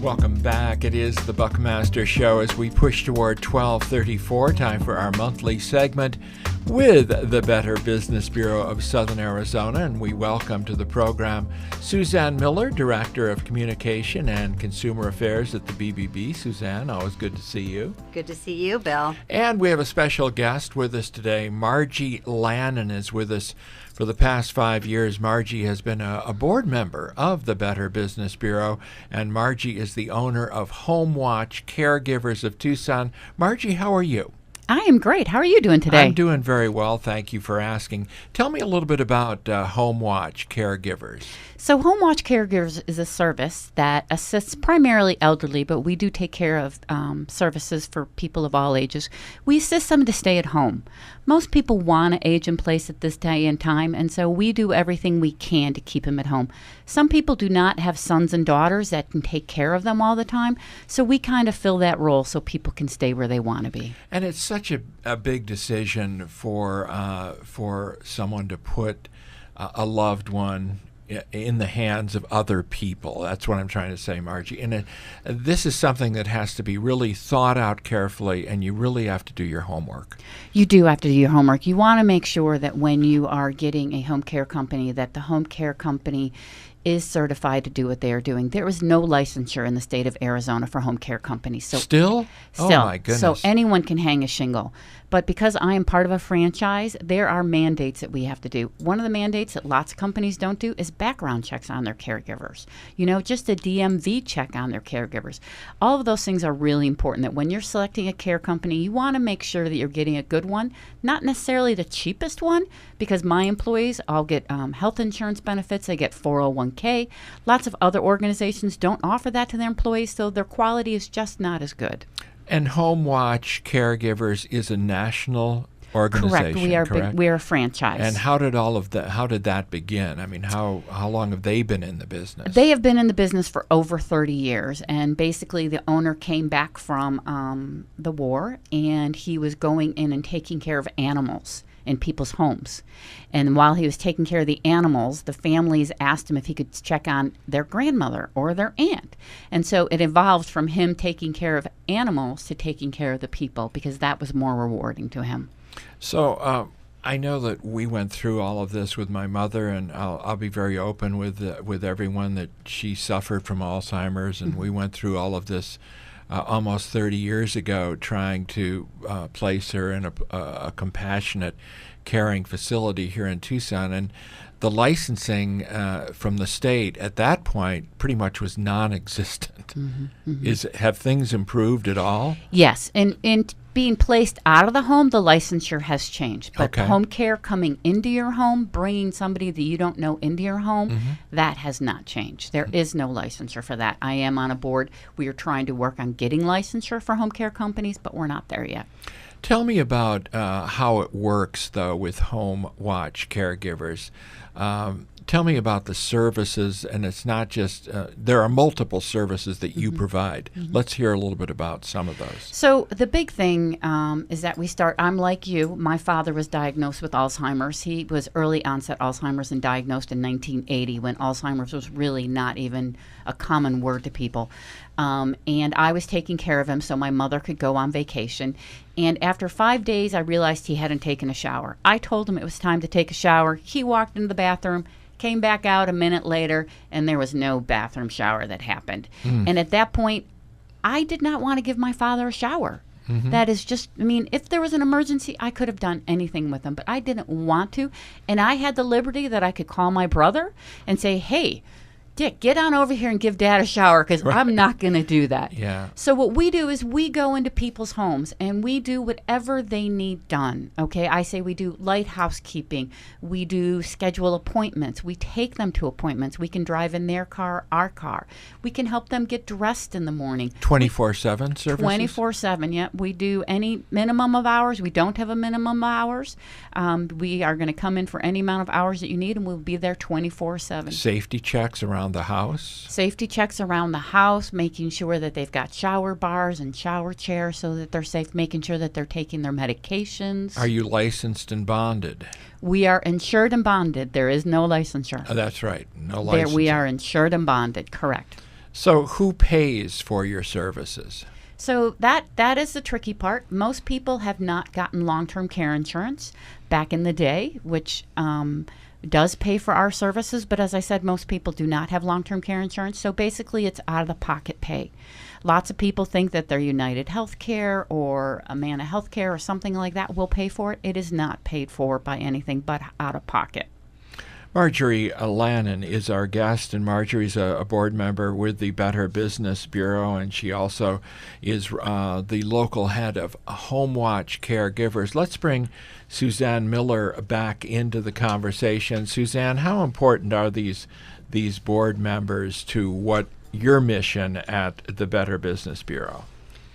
Welcome back. It is the Buckmaster Show as we push toward 12:34, time for our monthly segment with the Better Business Bureau of Southern Arizona, and we welcome to the program Suzanne Miller, Director of Communication and Consumer Affairs at the BBB. Suzanne, always good to see you. Good to see you, Bill. And we have a special guest with us today. Margie Lannon is with us. For the past 5 years, Margie has been a board member of the Better Business Bureau, and Margie is the owner of Homewatch, CareGivers of Tucson. Margie, how are you? I am great. How are you doing today? I'm doing very well. Thank you for asking. Tell me a little bit about Homewatch CareGivers. So Homewatch CareGivers is a service that assists primarily elderly, but we do take care of services for people of all ages. We assist them to stay at home. Most people want to age in place at this day and time, and so we do everything we can to keep them at home. Some people do not have sons and daughters that can take care of them all the time, so we kind of fill that role so people can stay where they want to be. And it's such a big decision for someone to put a loved one in the hands of other people. That's what I'm trying to say, Margie. And this is something that has to be really thought out carefully, and you really have to do your homework. You do have to do your homework. You want to make sure that when you are getting a home care company, that the home care company is certified to do what they are doing. There is no licensure in the state of Arizona for home care companies. So Still? Oh, my goodness. So anyone can hang a shingle. But because I am part of a franchise, there are mandates that we have to do. One of the mandates that lots of companies don't do is background checks on their caregivers. You know, just a DMV check on their caregivers. All of those things are really important, that when you're selecting a care company, you want to make sure that you're getting a good one, not necessarily the cheapest one, because my employees all get health insurance benefits. They get 401k. Lots of other organizations don't offer that to their employees, so their quality is just not as good. And Homewatch CareGivers is a national organization. Correct. We are a franchise. And how did that begin? I mean, how long have they been in the business? They have been in the business for over 30 years, and basically the owner came back from the war, and he was going in and taking care of animals in people's homes. And while he was taking care of the animals, the families asked him if he could check on their grandmother or their aunt. And so it evolved from him taking care of animals to taking care of the people, because that was more rewarding to him. So I know that we went through all of this with my mother, and I'll be very open with everyone that she suffered from Alzheimer's, and we went through all of this almost 30 years ago, trying to place her in a compassionate caring facility here in Tucson. And the licensing from the state at that point pretty much was non-existent. Have things improved at all? Yes, and being placed out of the home, the licensure has changed. But home care coming into your home, bringing somebody that you don't know into your home, that has not changed. There is no licensure for that. I am on a board. We are trying to work on getting licensure for home care companies, but we're not there yet. Tell me about how it works, though, with Homewatch CareGivers. Tell me about the services, and it's not just, there are multiple services that you provide. Let's hear a little bit about some of those. So the big thing is that I'm like you. My father was diagnosed with Alzheimer's. He was early onset Alzheimer's and diagnosed in 1980, when Alzheimer's was really not even a common word to people. And I was taking care of him so my mother could go on vacation. And after 5 days, I realized he hadn't taken a shower. I told him it was time to take a shower. He walked into the bathroom, came back out a minute later, and there was no bathroom shower that happened. And at that point, I did not want to give my father a shower. That is just, I mean, if there was an emergency, I could have done anything with him, but I didn't want to. And I had the liberty that I could call my brother and say, hey, Dick, get on over here and give Dad a shower, because I'm not going to do that. Yeah. So what we do is we go into people's homes and we do whatever they need done. Okay, I say we do light housekeeping. We do schedule appointments. We take them to appointments. We can drive in their car, our car. We can help them get dressed in the morning. 24/7 services? 24/7, yeah. We do any minimum of hours. We don't have a minimum of hours. We are going to come in for any amount of hours that you need, and we'll be there 24/7. Safety checks around the house? Safety checks around the house, making sure that they've got shower bars and shower chairs so that they're safe, making sure that they're taking their medications. Are you licensed and bonded? We are insured and bonded. There is no licensure. That's right. No licensure. We are insured and bonded, correct. So who pays for your services? So that is the tricky part. Most people have not gotten long-term care insurance back in the day, which does pay for our services. But as I said, most people do not have long-term care insurance. So basically, it's out-of-the-pocket pay. Lots of people think that their United Healthcare or Amana Healthcare or something like that will pay for it. It is not paid for by anything but out-of-pocket. Marjorie Lannon is our guest, and Marjorie's a board member with the Better Business Bureau, and she also is the local head of Homewatch CareGivers. Let's bring Suzanne Miller back into the conversation. Suzanne, how important are these board members to what your mission at the Better Business Bureau?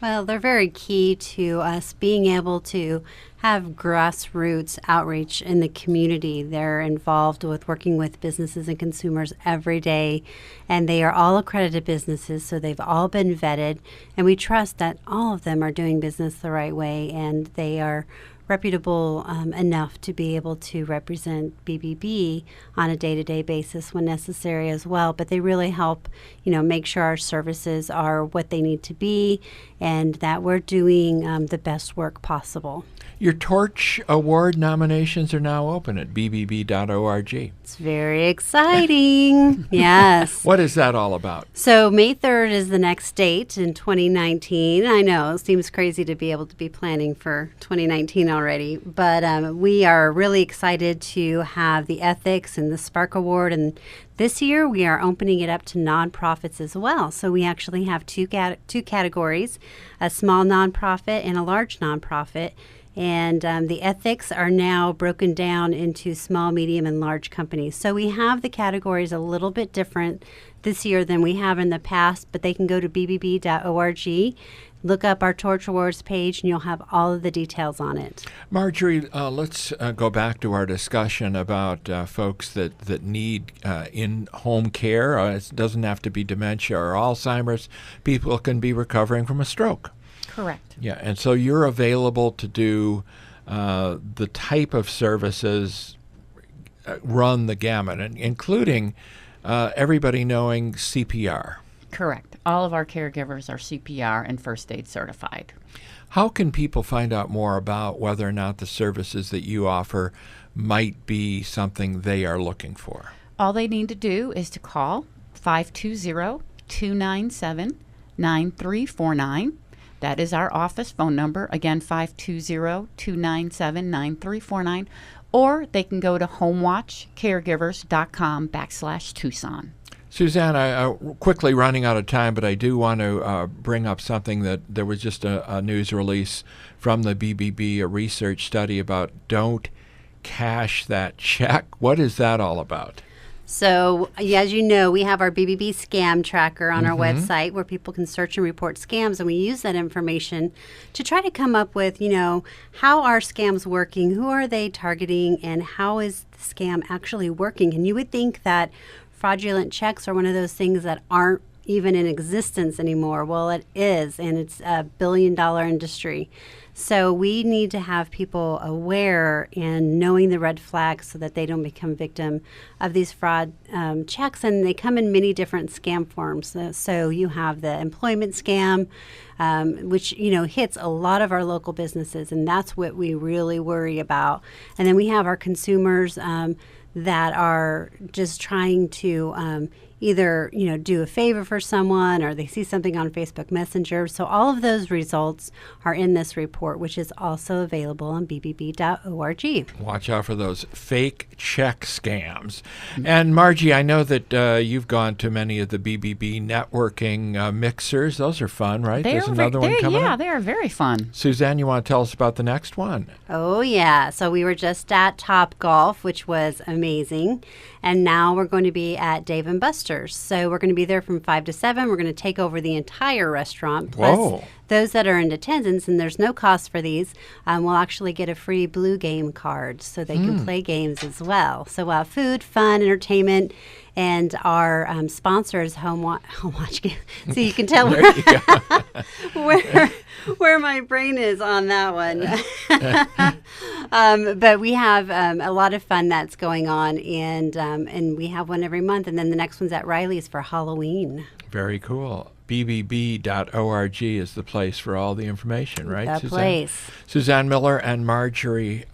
Well, they're very key to us being able to have grassroots outreach in the community. They're involved with working with businesses and consumers every day, and they are all accredited businesses, so they've all been vetted, and we trust that all of them are doing business the right way, and they are reputable enough to be able to represent BBB on a day-to-day basis when necessary as well. But they really help, make sure our services are what they need to be and that we're doing the best work possible. Your Torch Award nominations are now open at bbb.org. It's very exciting. Yes. What is that all about? So May 3rd is the next date in 2019. I know, it seems crazy to be able to be planning for 2019 already, but we are really excited to have the Ethics and the Spark Award, and this year we are opening it up to nonprofits as well. So we actually have two categories, a small nonprofit and a large nonprofit. And the ethics are now broken down into small, medium, and large companies. So we have the categories a little bit different this year than we have in the past, but they can go to bbb.org, look up our Torch Awards page, and you'll have all of the details on it. Marjorie, let's go back to our discussion about folks that need in-home care. It doesn't have to be dementia or Alzheimer's. People can be recovering from a stroke. Correct. Yeah, and so you're available to do the type of services, run the gamut, including everybody knowing CPR. Correct. All of our caregivers are CPR and first aid certified. How can people find out more about whether or not the services that you offer might be something they are looking for? All they need to do is to call 520-297-9349. That is our office phone number. Again, 520-297-9349. Or they can go to homewatchcaregivers.com/Tucson. Suzanne, I'm quickly running out of time, but I do want to bring up something that there was just a news release from the BBB, a research study about don't cash that check. What is that all about? So, as you know, we have our BBB scam tracker on our website where people can search and report scams, and we use that information to try to come up with, how are scams working, who are they targeting, and how is the scam actually working. And you would think that fraudulent checks are one of those things that aren't even in existence anymore. Well, it is, and it's a billion-dollar industry. So we need to have people aware and knowing the red flags so that they don't become victim of these fraud checks. And they come in many different scam forms. So you have the employment scam, which, hits a lot of our local businesses. And that's what we really worry about. And then we have our consumers that are just trying to either, do a favor for someone or they see something on Facebook Messenger. So all of those results are in this report, which is also available on bbb.org. Watch out for those fake check scams. And Margie, I know that you've gone to many of the BBB networking mixers. Those are fun, right? There's another one coming up. Yeah, they are very fun. Suzanne, you want to tell us about the next one? Oh, yeah. So we were just at Top Golf, which was amazing. And now we're going to be at Dave & Buster's. So we're going to be there from 5 to 7. We're going to take over the entire restaurant. Plus, Whoa. Those that are in attendance, and there's no cost for these, will actually get a free Blue Game card so they can play games as well. So food, fun, entertainment, And our sponsor is Homewatch. So you can tell There you go. where my brain is on that one. But we have a lot of fun that's going on, and we have one every month. And then the next one's at Riley's for Halloween. Very cool. BBB.org is the place for all the information, right, The Suzanne? place. Suzanne Miller and Margie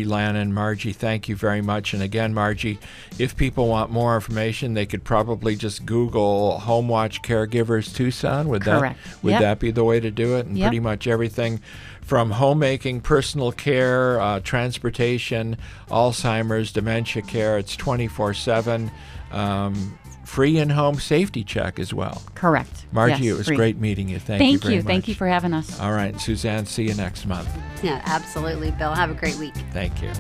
Lannon. Margie, thank you very much. And again, Margie, if people want more information, they could probably just Google Homewatch CareGivers Tucson. Would Correct. Would Yep. that be the way to do it? And Yep. pretty much everything from homemaking, personal care, transportation, Alzheimer's, dementia care. It's 24/7. Free in-home safety check as well. Correct. Margie, Yes, it was free. great meeting you. Thank you very much. Thank you for having us. All right, Suzanne, see you next month. Yeah, absolutely, Bill. Have a great week. Thank you.